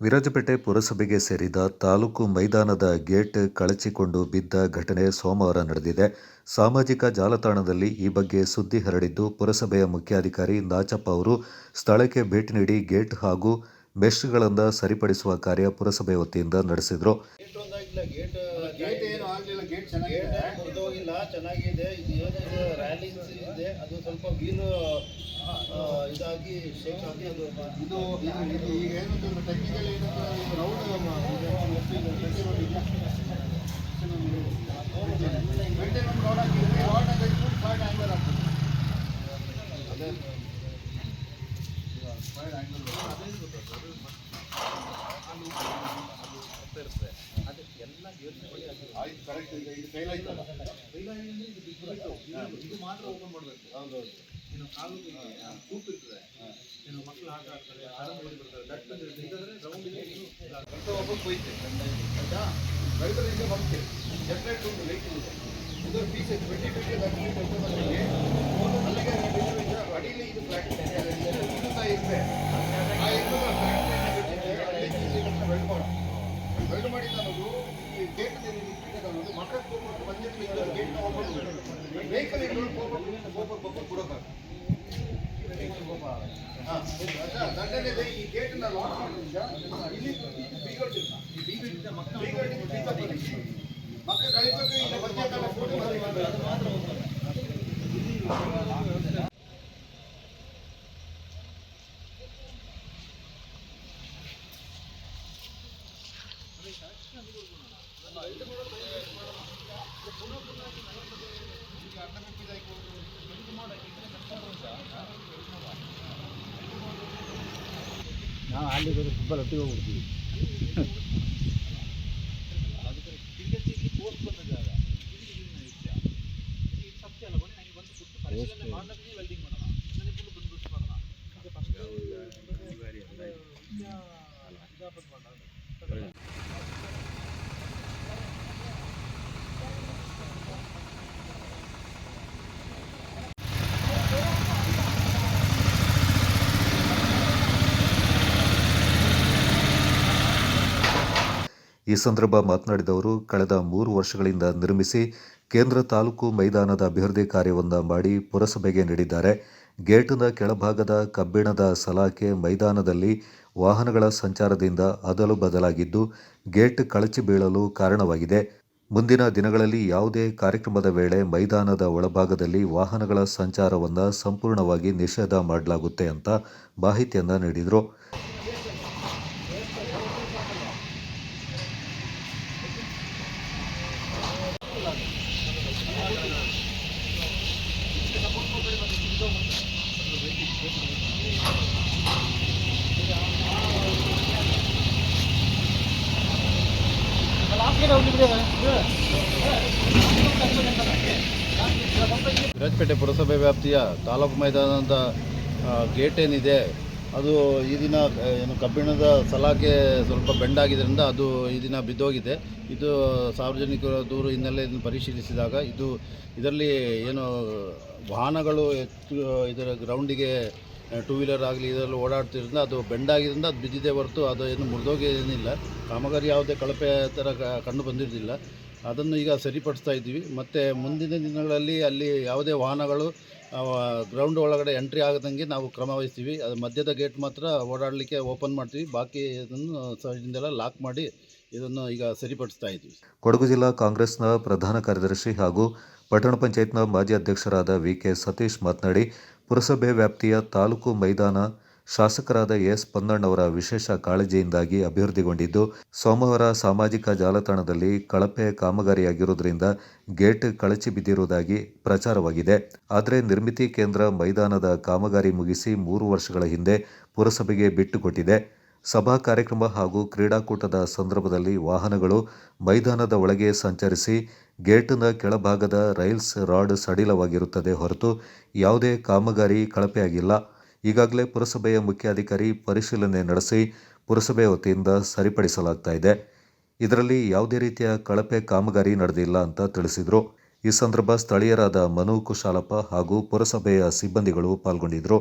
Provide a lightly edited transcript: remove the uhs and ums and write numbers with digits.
ವಿರಾಜಪೇಟೆ ಪುರಸಭೆಗೆ ಸೇರಿದ ತಾಲೂಕು ಮೈದಾನದ ಗೇಟ್ ಕಳಚಿಕೊಂಡು ಬಿದ್ದ ಘಟನೆ ಸೋಮವಾರ ನಡೆದಿದೆ. ಸಾಮಾಜಿಕ ಜಾಲತಾಣದಲ್ಲಿ ಈ ಬಗ್ಗೆ ಸುದ್ದಿ ಹರಡಿದ್ದು, ಪುರಸಭೆಯ ಮುಖ್ಯಾಧಿಕಾರಿ ನಾಚಪ್ಪ ಅವರು ಸ್ಥಳಕ್ಕೆ ಭೇಟಿ ನೀಡಿ ಗೇಟ್ ಹಾಗೂ ಮೆಶ್ಗಳನ್ನು ಸರಿಪಡಿಸುವ ಕಾರ್ಯ ಪುರಸಭೆ ವತಿಯಿಂದ ನಡೆಸಿದರು. ಇದಾಗಿ ಶೇಕ್ ಆಗಿ ಅದು ಇದು ಈಗ ಏನಂತಂದ್ರೆ ಟೆಕ್ನಿಕಲ್ ಏನಂತ ರೌಂಡ್ ಮೇಂಟೈನ್ ರೋಡ್ ಹಾಕಿದ್ರೆ ರೋಡ್ ಫೈಡ್ ಆ್ಯಂಗಲ್ ಆಗ್ತದೆ. ಅದೇ ಫೈಡ್ ಆ್ಯಂಗಲ್ ಇರುತ್ತೆ. ಅದು ಎಲ್ಲ ಯೋಚನೆ ಆಯ್ತು, ಕರೆಕ್ಟ್. ಈಗ ಇದು ಫೇಲ್ ಆಯ್ತಲ್ಲ, ಇದು ಮಾತ್ರ ಓಪನ್ ಮಾಡಬೇಕು. ಹೌದೌದು. ಇನ್ನು ಕಾಲು ಸೂಪ್ ಇರ್ತದೆ, ಇನ್ನು ಮಕ್ಕಳು ಆಟ ಆಡ್ತಾರೆ, ಆರಾಮ್ ಬರ್ತಾರೆ, ದಟ್ ಬಂದಿರುತ್ತೆ. ಇದಾದ್ರೆ ರೌಂಡಿಗೆ ಒಬ್ಬರು ಹೋಯ್ತೆ ಆಯ್ತಾ. ರೈತರಿಂದ ಬಂತೆ ಸೆಪ್ರೇಟ್ ಒಂದು ವೆಹಿಕಲ್ ಇದೆ, ಇದರ ಪೀಸ್ 20 ಫೀಟ್ ಬಂದಿಗೆ ಅಲ್ಲಿಗೆ ಅಡಿಯಲ್ಲಿ ಇದು ಫ್ಲಾಟ್ ಇದು ಸಹ ಇರುತ್ತೆ. ಆ ಬೆಲ್ಟ್ ಮಾಡಿ ಅನ್ನೋದು ಈ ಗೇಟ್ ಅನ್ನೋದು ಮಕ್ಕಳು ಬಂದಿಟ್ಟು ಗೇಟ್ ಓಪನ್ ವೆಹಿಕಲ್ ಓಪನ್ ಕೊಡೋಕ್ಕಾಗ ದಂಡನೆ ಈ ಗೇಟನ್ನ ಲಾಕ್ ಮಾಡೋದ್ರಿಂದ ಇಲ್ಲಿ ಬೀಗಟ್ಟಿಲ್ಲ, ಮಕ್ಕಳು ಕಳಿಬೇಕು. ಈಗ ಮಧ್ಯಾಹ್ನ ಫೋಟೋ ಅದು ಮಾತ್ರ ನಾವು ಅಲ್ಲಿ ಫುಟ್ಬಾಲ್ ಒಟ್ಟಿಗೆ ಹೋಗ್ಬಿಡ್ತೀವಿ. ಈ ಸಂದರ್ಭ ಮಾತನಾಡಿದವರು, ಕಳೆದ 3 ವರ್ಷಗಳಿಂದ ನಿರ್ಮಿಸಿ ಕೇಂದ್ರ ತಾಲೂಕು ಮೈದಾನದ ಅಭಿವೃದ್ಧಿ ಕಾರ್ಯವನ್ನು ಮಾಡಿ ಪುರಸಭೆಗೆ ನೀಡಿದ್ದಾರೆ. ಗೇಟಿನ ಕೆಳಭಾಗದ ಕಬ್ಬಿಣದ ಸಲಾಕೆ ಮೈದಾನದಲ್ಲಿ ವಾಹನಗಳ ಸಂಚಾರದಿಂದ ಅದಲು ಬದಲಾಗಿದ್ದು ಗೇಟ್ ಕಳಚಿ ಬೀಳಲು ಕಾರಣವಾಗಿದೆ. ಮುಂದಿನ ದಿನಗಳಲ್ಲಿ ಯಾವುದೇ ಕಾರ್ಯಕ್ರಮದ ವೇಳೆ ಮೈದಾನದ ಒಳಭಾಗದಲ್ಲಿ ವಾಹನಗಳ ಸಂಚಾರವನ್ನು ಸಂಪೂರ್ಣವಾಗಿ ನಿಷೇಧ ಮಾಡಲಾಗುತ್ತೆ ಅಂತ ಮಾಹಿತಿಯನ್ನು ನೀಡಿದರು. ವಿರಾಜಪೇಟೆ ಪುರಸಭೆ ವ್ಯಾಪ್ತಿಯ ತಾಲೂಕು ಮೈದಾನದ ಗೇಟ್ ಏನಿದೆ ಅದು ಈ ದಿನ ಏನು ಕಬ್ಬಿಣದ ಸಲಾಕೆ ಸ್ವಲ್ಪ ಬೆಂಡಾಗಿದ್ದರಿಂದ ಅದು ಈ ದಿನ ಬಿದ್ದೋಗಿದೆ. ಇದು ಸಾರ್ವಜನಿಕರ ದೂರು ಹಿನ್ನೆಲೆ ಇದನ್ನು ಪರಿಶೀಲಿಸಿದಾಗ ಇದರಲ್ಲಿ ಏನು ವಾಹನಗಳು ಇದರ ಗ್ರೌಂಡಿಗೆ ಟೂ ವೀಲರ್ ಆಗಲಿ ಇದರಲ್ಲಿ ಓಡಾಡ್ತಿರೋದ್ರಿಂದ ಅದು ಬೆಂಡಾಗಿದ್ದರಿಂದ ಅದು ಬಿದ್ದಿದೆ ಹೊರತು ಅದು ಏನು ಮುರಿದೋಗಿ ಏನಿಲ್ಲ. ಕಾಮಗಾರಿ ಯಾವುದೇ ಕಳಪೆ ಥರ ಕಂಡು ಬಂದಿರೋದಿಲ್ಲ. ಅದನ್ನು ಈಗ ಸರಿಪಡಿಸ್ತಾ ಇದ್ದೀವಿ. ಮತ್ತು ಮುಂದಿನ ದಿನಗಳಲ್ಲಿ ಅಲ್ಲಿ ಯಾವುದೇ ವಾಹನಗಳು ಗ್ರೌಂಡ್ ಒಳಗಡೆ ಎಂಟ್ರಿ ಆಗದಂಗೆ ನಾವು ಕ್ರಮ ವಹಿಸ್ತೀವಿ. ಅದು ಮಧ್ಯದ ಗೇಟ್ ಮಾತ್ರ ಓಡಾಡಲಿಕ್ಕೆ ಓಪನ್ ಮಾಡ್ತೀವಿ, ಬಾಕಿ ಇದನ್ನು ಸೈಡಿಂದೆಲ್ಲ ಲಾಕ್ ಮಾಡಿ ಇದನ್ನು ಈಗ ಸರಿಪಡಿಸ್ತಾ ಇದ್ದೀವಿ. ಕೊಡಗು ಜಿಲ್ಲಾ ಕಾಂಗ್ರೆಸ್ನ ಪ್ರಧಾನ ಕಾರ್ಯದರ್ಶಿ ಹಾಗೂ ಪಟ್ಟಣ ಪಂಚಾಯತ್ನ ಮಾಜಿ ಅಧ್ಯಕ್ಷರಾದ ವಿ.ಕೆ. ಸತೀಶ್ ಮಾತನಾಡಿ, ಪುರಸಭೆ ವ್ಯಾಪ್ತಿಯ ತಾಲೂಕು ಮೈದಾನ ಶಾಸಕರಾದ ಎಸ್. ಪೊನ್ನಣ್ಣವರ ವಿಶೇಷ ಕಾಳಜಿಯಿಂದಾಗಿ ಅಭಿವೃದ್ಧಿಗೊಂಡಿದ್ದು, ಸೋಮವಾರ ಸಾಮಾಜಿಕ ಜಾಲತಾಣದಲ್ಲಿ ಕಳಪೆ ಕಾಮಗಾರಿಯಾಗಿರುವುದರಿಂದ ಗೇಟ್ ಕಳಚಿ ಬಿದ್ದಿರುವುದಾಗಿ ಪ್ರಚಾರವಾಗಿದೆ. ಆದರೆ ನಿರ್ಮಿತಿ ಕೇಂದ್ರ ಮೈದಾನದ ಕಾಮಗಾರಿ ಮುಗಿಸಿ 3 ವರ್ಷಗಳ ಹಿಂದೆ ಪುರಸಭೆಗೆ ಬಿಟ್ಟುಕೊಟ್ಟಿದೆ. ಸಭಾ ಕಾರ್ಯಕ್ರಮ ಹಾಗೂ ಕ್ರೀಡಾಕೂಟದ ಸಂದರ್ಭದಲ್ಲಿ ವಾಹನಗಳು ಮೈದಾನದ ಒಳಗೆ ಸಂಚರಿಸಿ ಗೇಟಿನ ಕೆಳಭಾಗದ ರೈಲ್ಸ್ ರಾಡ್ ಸಡಿಲವಾಗಿರುತ್ತದೆ ಹೊರತು ಯಾವುದೇ ಕಾಮಗಾರಿ ಕಳಪೆಯಾಗಿಲ್ಲ. ಈಗಾಗಲೇ ಪುರಸಭೆಯ ಮುಖ್ಯಾಧಿಕಾರಿ ಪರಿಶೀಲನೆ ನಡೆಸಿ ಪುರಸಭೆ ವತಿಯಿಂದ ಸರಿಪಡಿಸಲಾಗ್ತಾ ಇದೆ. ಇದರಲ್ಲಿ ಯಾವುದೇ ರೀತಿಯ ಕಳಪೆ ಕಾಮಗಾರಿ ನಡೆದಿಲ್ಲ ಅಂತ ತಿಳಿಸಿದರು. ಈ ಸಂದರ್ಭ ಸ್ಥಳೀಯರಾದ ಮನು ಕುಶಾಲಪ್ಪ ಹಾಗೂ ಪುರಸಭೆಯ ಸಿಬ್ಬಂದಿಗಳು ಪಾಲ್ಗೊಂಡಿದ್ದರು.